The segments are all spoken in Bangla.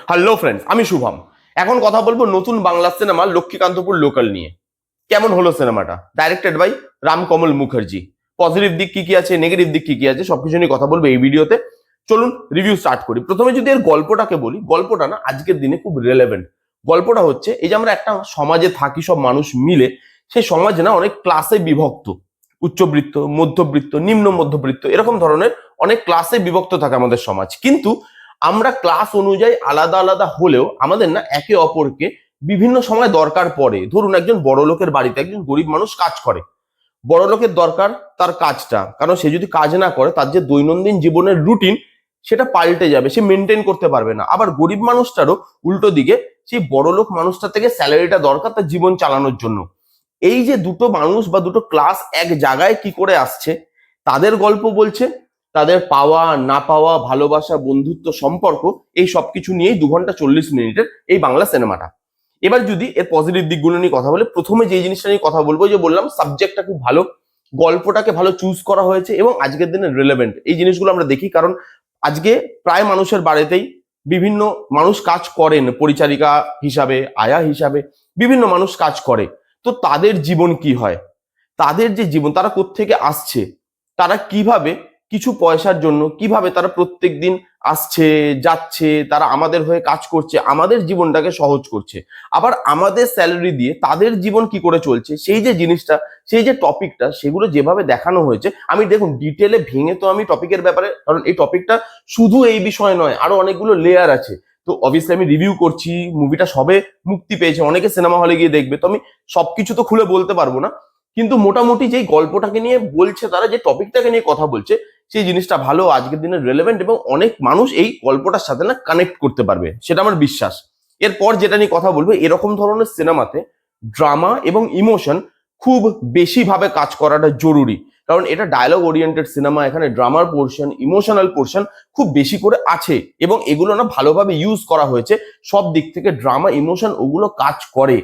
হ্যালো ফ্রেন্ডস, আমি শুভম। এখন কথা বলবো নতুন বাংলা সিনেমা লক্ষ্মীকান্তপুর লোকাল নিয়ে। কেমন হলো সিনেমাটা? Directed by Ramkamal Mukherjee. Positive দিক কি কি আছে, নেগেটিভ দিক কি কি আছে, সবকিছু নিয়ে কথা বলবো এই ভিডিওতে। চলুন রিভিউ স্টার্ট করি। প্রথমে যদি এর গল্পটাকে বলি, গল্পটা না আজকের দিনে খুব রেলেভেন্ট। গল্পটা হচ্ছে এই যে আমরা একটা সমাজে থাকি, সব মানুষ মিলে, সেই সমাজ না অনেক ক্লাসে বিভক্ত। উচ্চবৃত্ত, মধ্যবৃত্ত, নিম্ন মধ্যবৃত্ত, এরকম ধরনের অনেক ক্লাসে বিভক্ত থাকে আমাদের সমাজ। কিন্তু আমরা ক্লাস অনুযায়ী আলাদা আলাদা হলেও আমাদের না একে অপরকে বিভিন্ন সময় দরকার পড়ে। ধরুন একজন বড় লোকের বাড়িতে একজন গরিব মানুষ কাজ করে। বড় লোকের দরকার তার কাজটা, কারণ সে যদি কাজ না করে তার যে দৈনন্দিন জীবনের রুটিন সেটা পাল্টে যাবে, সে মেনটেন করতে পারবে না। আবার গরিব মানুষটারও উল্টো দিকে সেই বড় লোক মানুষটা থেকে স্যালারিটা দরকার তার জীবন চালানোর জন্য। এই যে দুটো মানুষ বা দুটো ক্লাস এক জায়গায় কি করে আসছে, তাদের গল্প বলছে। তাদের পাওয়া না পাওয়া, ভালোবাসা, বন্ধুত্ব, সম্পর্ক, এই সবকিছু নিয়েই 2 ঘন্টা 40 মিনিটের এই বাংলা সিনেমাটা। এবার যদি এর পজিটিভ দিকগুলো নিয়ে কথা বলে, প্রথমে যে জিনিসটা নিয়ে কথা বলবো, যে বললাম সাবজেক্টটা খুব ভালো, গল্পটাকে ভালো চুজ করা হয়েছে এবং আজকের দিনে রিলেভেন্ট। এই জিনিসগুলো আমরা দেখি, কারণ আজকে প্রায় মানুষের বাড়িতেই বিভিন্ন মানুষ কাজ করেন, পরিচারিকা হিসাবে, আয়া হিসাবে বিভিন্ন মানুষ কাজ করে। তো তাদের জীবন কি হয়, তাদের যে জীবন, তারা কোত্থেকে আসছে, তারা কিভাবে কিছু পয়সার জন্য কিভাবে তারা প্রত্যেক দিন আসছে যাচ্ছে, তারা আমাদের হয়ে কাজ করছে, আমাদের জীবনটাকে সহজ করছে। আবার আমাদের স্যালারি দিয়ে তাদের জীবন কি করে চলছে, সেই যে জিনিসটা, সেই যে টপিকটা, সেগুলো যেভাবে দেখানো হয়েছে। আমি দেখুন ডিটেলে ভেঙে তো আমি টপিকের ব্যাপারে, কারণ এই টপিকটা শুধু এই বিষয় নয়, আরো অনেকগুলো লেয়ার আছে। তো অবভিয়াসলি আমি রিভিউ করছি, মুভিটা সবে মুক্তি পেয়েছে, অনেকে সিনেমা হলে গিয়ে দেখবে, তো আমি সবকিছু তো খুলে বলতে পারবো না। কিন্তু মোটামুটি যেই গল্পটাকে নিয়ে বলছে, তারা যে টপিকটাকে নিয়ে কথা বলছে, সেই জিনিসটা ভালো, আজকের দিনে রেলেভেন্ট, এবং অনেক মানুষ এই গল্পটার সাথে না কানেক্ট করতে পারবে, সেটা আমার বিশ্বাস। এরপর যেটা নিয়ে কথা বলবো, এরকম ধরনের সিনেমাতে ড্রামা এবং ইমোশন খুব বেশি ভাবে কাজ করাটা জরুরি। কারণ এটা ডায়লগ ওরিয়েন্টেড সিনেমা, এখানে ড্রামার পোর্শন, ইমোশনাল পোর্শন খুব বেশি করে আছে, এবং এগুলো না ভালোভাবে ইউজ করা হয়েছে। সব দিক থেকে ড্রামা, ইমোশন ওগুলো কাজ করে।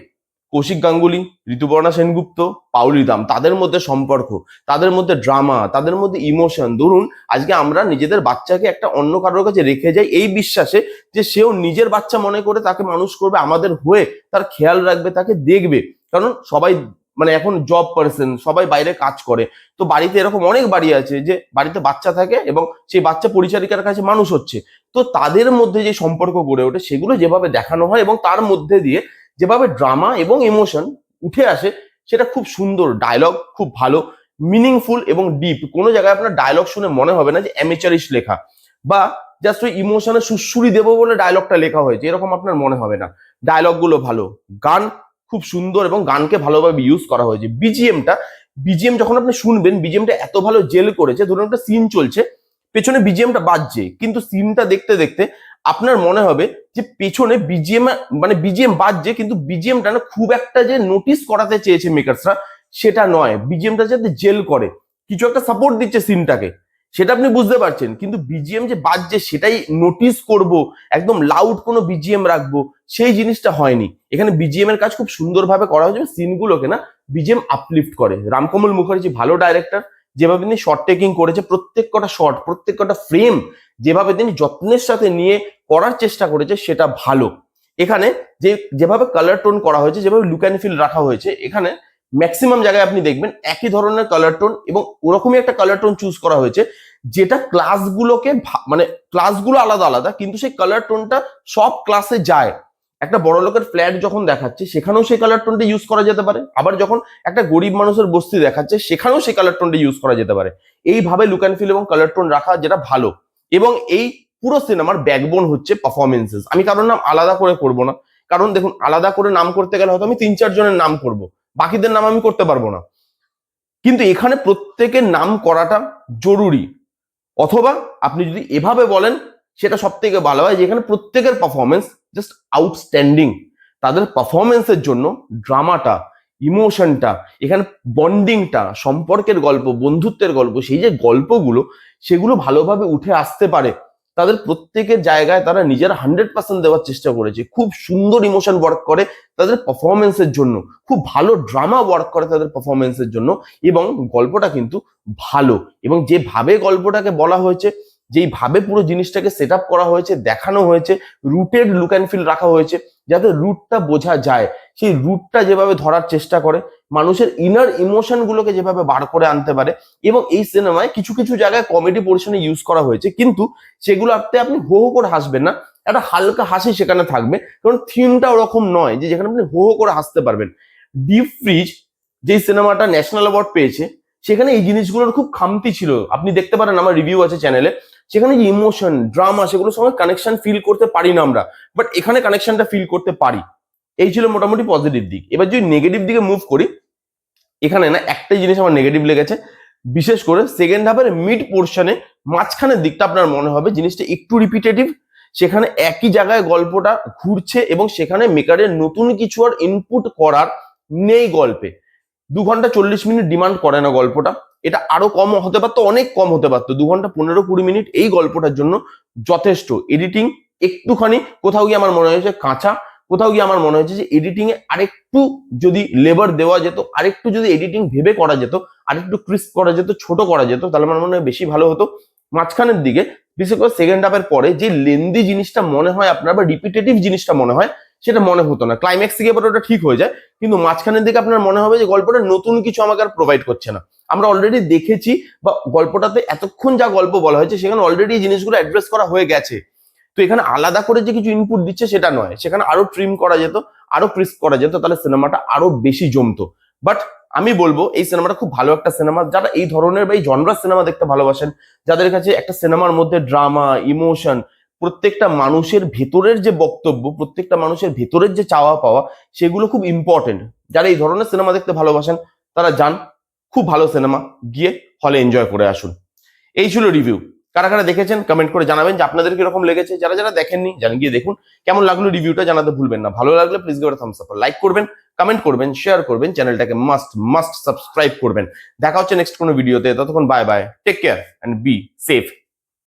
কৌশিক গাঙ্গুলি, ঋতুপর্ণা সেনগুপ্ত, পাউলি দাম, তাদের মধ্যে সম্পর্ক, তাদের মধ্যে ড্রামা, তাদের মধ্যে ইমোশন। ধরুন আজকে আমরা নিজেদের বাচ্চাকে একটা অন্য কারোর কাছে রেখে যাই এই বিশ্বাসে যে সেও নিজের বাচ্চা মনে করে তাকে মানুষ করবে, আমাদের হয়ে তার খেয়াল রাখবে, তাকে দেখবে। কারণ সবাই মানে এখন জব পার্সন, সবাই বাইরে কাজ করে। তো বাড়িতে এরকম অনেক বাড়ি আছে যে বাড়িতে বাচ্চা থাকে এবং সেই বাচ্চা পরিচারিকার কাছে মানুষ হচ্ছে। তো তাদের মধ্যে যে সম্পর্ক গড়ে ওঠে, সেগুলো যেভাবে দেখানো হয় এবং তার মধ্যে দিয়ে যেভাবে ড্রামা এবং ইমোশন উঠে আসে, সেটা খুব সুন্দর। ডায়লগ খুব ভালো, মিনিংফুল এবং ডিপ। কোনো জায়গায় আপনার ডায়লগ শুনে মনে হবে না যে অ্যামেচারিশ লেখা, বা জাস্ট ওই ইমোশনে সুশ্রুরি দেবো বলে ডায়লগটা লেখা হয়েছে, এরকম আপনার মনে হবে না। ডায়লগ গুলো ভালো, গান খুব সুন্দর এবং গানকে ভালোভাবে ইউজ করা হয়েছে। বিজিএম যখন আপনি শুনবেন, বিজিএমটা এত ভালো জেল করেছে। ধরুন একটা সিন চলছে, পেছনে বিজিএমটা বাজছে, কিন্তু সিনটা দেখতে দেখতে আপনার মনে হবে যে পেছনে বিজিএম, মানে বিজিএম বাজছে, কিন্তু বিজিএমটা না খুব একটা যে নোটিস করাতে চেয়েছে মেকার্সরা, সেটা নয়। বিজিএমটা যাতে জেল করে, কিছু একটা সাপোর্ট দিচ্ছে সিনটাকে, সেটা আপনি বুঝতে পারছেন। কিন্তু বিজিএম যে বাজছে সেটাই নোটিস করব, একদম লাউড কোনো বিজিএম রাখবো, সেই জিনিসটা হয়নি। এখানে বিজিএম এর কাজ খুব সুন্দরভাবে করা হয়েছে, সিনগুলোকে না বিজিএম আপলিফট করে। রামকমল মুখার্জি ভালো ডাইরেক্টর। যেভাবে তিনি শর্ট টেকিং করেছে, প্রত্যেক কটা শর্ট, প্রত্যেক কটা ফ্রেম যেভাবে তিনি যত্নের সাথে নিয়ে করার চেষ্টা করেছে, সেটা ভালো। এখানে যেভাবে কালার টোন করা হয়েছে, যেভাবে লুক অ্যান্ড ফিল রাখা হয়েছে, এখানে ম্যাক্সিমাম জায়গায় আপনি দেখবেন একই ধরনের কালার টোন, এবং ওরকমই একটা কালার টোন চুজ করা হয়েছে যেটা ক্লাসগুলোকে মানে ক্লাসগুলো আলাদা আলাদা, কিন্তু সেই কালার টোনটা সব ক্লাসে যায়। একটা বড় লোকের ফ্ল্যাট যখন দেখাচ্ছে, সেখানেও সেই কালার টোনটা ইউজ করা যেতে পারে। আবার যখন একটা গরিব মানুষের বস্তি দেখাচ্ছে, সেখানেও সেই কালার টোনটা ইউজ করা যেতে পারে। এইভাবে লুক অ্যান্ড ফিল এবং কালার টোন রাখা, যেটা ভালো। এবং এই পুরো সিনেমার ব্যাকবোন হচ্ছে পারফরমেন্সেস। আমি কারোর নাম আলাদা করে করব না, কারণ দেখুন আলাদা করে নাম করতে গেলে হয়তো আমি 3-4 জনের নাম করব, বাকিদের নাম আমি করতে পারবো না। কিন্তু এখানে প্রত্যেকের নাম করাটা জরুরি। অথবা আপনি যদি এভাবে বলেন, সেটা সব থেকে ভালো হয়, যেখানে প্রত্যেকের পারফরমেন্স জাস্ট আউটস্ট্যান্ডিং। তাদের পারফরমেন্সের জন্য ড্রামাটা, ইমোশনটা, এখানে বন্ডিংটা, সম্পর্কের গল্প, বন্ধুত্বের গল্প, সেই যে গল্পগুলো, সেগুলো ভালোভাবে উঠে আসতে পারে। তাদের প্রত্যেকের জায়গায় তারা নিজের 100% দেওয়ার চেষ্টা করেছে। খুব সুন্দর ইমোশন ওয়ার্ক করে তাদের পারফরমেন্সের জন্য, খুব ভালো ড্রামা ওয়ার্ক করে তাদের পারফরমেন্সের জন্য, এবং গল্পটা কিন্তু ভালো। এবং যেভাবে গল্পটাকে বলা হয়েছে, যেইভাবে পুরো জিনিসটাকে সেট আপ করা হয়েছে, দেখানো হয়েছে, রুটেড লুক অ্যান্ড ফিল রাখা হয়েছে, যাতে রুটটা বোঝা যায়, সেই রুটটা যেভাবে ধরার চেষ্টা করে, মানুষের ইনার ইমোশন গুলোকে যেভাবে বার করে আনতে পারে। এবং এই সিনেমায় কিছু কিছু জায়গায় কমেডি পোর্শনে ইউজ করা হয়েছে, কিন্তু সেগুলোতে আপনি হো হো করে হাসবেন না, একটা হালকা হাসি সেখানে থাকবে, কারণ থিমটা ওরকম নয় যে যেখানে আপনি হো হো করে হাসতে পারবেন। ডিপ ফ্রিজ যে সিনেমাটা ন্যাশনাল অ্যাওয়ার্ড পেয়েছে, সেখানে এই জিনিসগুলোর খুব খামতি ছিল। আপনি দেখতে পারেন, আমার রিভিউ আছে চ্যানেলে, সেখানে যে ইমোশন ড্রামা সেগুলোর সঙ্গে কানেকশন ফিল করতে পারি না আমরা, বাট এখানে কানেকশনটা ফিল করতে পারি। এই ছিল মোটামুটি পজিটিভ দিক। এবার যদি নেগেটিভ দিকে মুভ করি, এখানে না একটাই জিনিস আমার নেগেটিভ লেগেছে, বিশেষ করে সেকেন্ড হাফের মিড পোর্শনে মাঝখানের দিকটা আপনার মনে হবে জিনিসটা একটু রিপিটেটিভ। সেখানে একই জায়গায় গল্পটা ঘুরছে এবং সেখানে মেকারের নতুন কিছু আর ইনপুট করার নেই গল্পে। 2 ঘন্টা 40 মিনিট ডিমান্ড করে না গল্পটা, এটা আরো কম হতে পারতো, অনেক কম হতে পারতো। 2 ঘন্টা 15-20 মিনিট এই গল্পটার জন্য যথেষ্ট। এডিটিং একটুখানি কোথাও গিয়ে আমার মনে হয়েছে কাঁচা, কোথাও গিয়ে আমার মনে হয়েছে যে এডিটিং এ আরেকটু যদি লেবার দেওয়া যেত, আরেকটু যদি এডিটিং ভেবে করা যেত, আরেকটু ক্রিস্প করা যেত, ছোট করা যেত, তাহলে আমার মনে হয় বেশি ভালো হতো। মাঝখানের দিকে বিশেষ করে সেকেন্ড হাফের পরে যে লেন্দি জিনিসটা মনে হয় আপনার, বা রিপিটেটিভ জিনিসটা মনে হয়, সেটা মনে হতো না। ক্লাইম্যাক্স থেকে এবার ওটা ঠিক হয়ে যায়, কিন্তু মাঝখানের দিকে আপনার মনে হবে যে গল্পটা নতুন কিছু আমাকে আর প্রোভাইড করছে না। আমরা অলরেডি দেখেছি, বা গল্পটাতে এতক্ষণ যা গল্প বলা হয়েছে সেখানে অলরেডি এই জিনিসগুলো অ্যাড্রেস করা হয়ে গেছে। তো এখানে আলাদা করে যে কিছু ইনপুট দিচ্ছে সেটা নয়, সেখানে আরো ট্রিম করা যেত, আরো ক্রিস্প করা যেত, তাহলে সিনেমাটা আরো বেশি জমতো। বাট আমি বলবো এই সিনেমাটা খুব ভালো একটা সিনেমা। যারা এই ধরনের বা এই জনরার সিনেমা দেখতে ভালোবাসেন, যাদের কাছে একটা সিনেমার মধ্যে ড্রামা, ইমোশন, প্রত্যেকটা মানুষের ভেতরের যে বক্তব্য, প্রত্যেকটা মানুষের ভেতরের যে চাওয়া পাওয়া, সেগুলো খুব ইম্পর্টেন্ট, যারা এই ধরনের সিনেমা দেখতে ভালোবাসেন তারা যান, খুব ভালো সিনেমা, গিয়ে হলে এনজয় করে আসুন। এই ছিল রিভিউ। কারা কারা দেখেছেন কমেন্ট করে জানাবেন যে আপনাদের কিরকম লেগেছে। যারা যারা দেখেননি জান, গিয়ে দেখুন। কেমন লাগলো রিভিউটা জানাতে ভুলবেন না। ভালো লাগলে please give Thums up, like করবেন, কমেন্ট করবেন, শেয়ার করবেন, চ্যানেলটাকে মাস্ট মাস্ট সাবস্ক্রাইব করবেন। দেখা হচ্ছে নেক্সট কোনো ভিডিওতে, ততক্ষণ bye bye, take care and be safe.